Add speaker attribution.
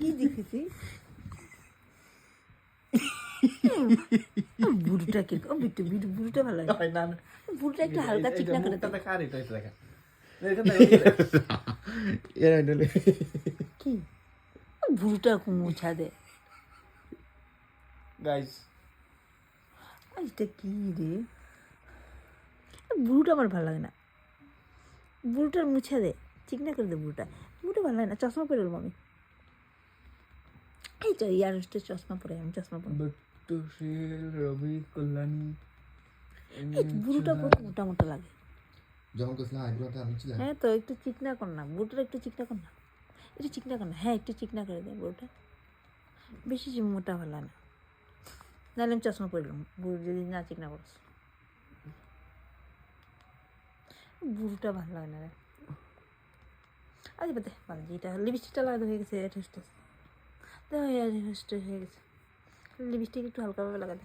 Speaker 1: কি দেখেছি বুড়োটা কিরকম বিট্টু বিট্টু বুড়োটা ভালো লাগে
Speaker 2: হয় না না
Speaker 1: বুড়োটা একটু হালকা চিকনা করে
Speaker 2: মুখটা
Speaker 1: দেয়
Speaker 2: দেখা আর এটা দেখা এখান থেকে
Speaker 3: এরা ডলে
Speaker 1: কি বুড়োটা মুছা দেয়
Speaker 2: গাইস
Speaker 1: এটা কি রে বুড়োটা আমার ভালো লাগে না বুড়োটার মুছা দে চিকনা করে দে বুড়োটা বুড়োটা ভালো লাগে না চশমা পরে এলাম আমি এই তো ইয়ার চশমা পরে আমি চশমা পরে
Speaker 2: বিট্টু শীল রবি কল্যাণী
Speaker 1: এই তো বুড়োটা পুরো মোটা মোটা লাগে
Speaker 3: যখন কইছিলাম আইব্রোটা আমি ছিলাম
Speaker 1: হ্যাঁ তো একটু চিকনা কর না বুড়োটা একটু চিকনা কর না একটু চিকনা কর না হ্যাঁ একটু চিকনা করে দেয় বুড়োটা বেশি মোটা ভালো লাগে না নাহলে আমি চশমা পরলাম বুড়ো যদি না চিকনা করস বুড়োটা ভালো লাগে না রে আজ বাদে ভালো যেটা লিপস্টিকটা লাগাতে হয়ে গেছে এটা হয়ে গেছে লিপস্টিক একটু হালকাভাবে লাগাতে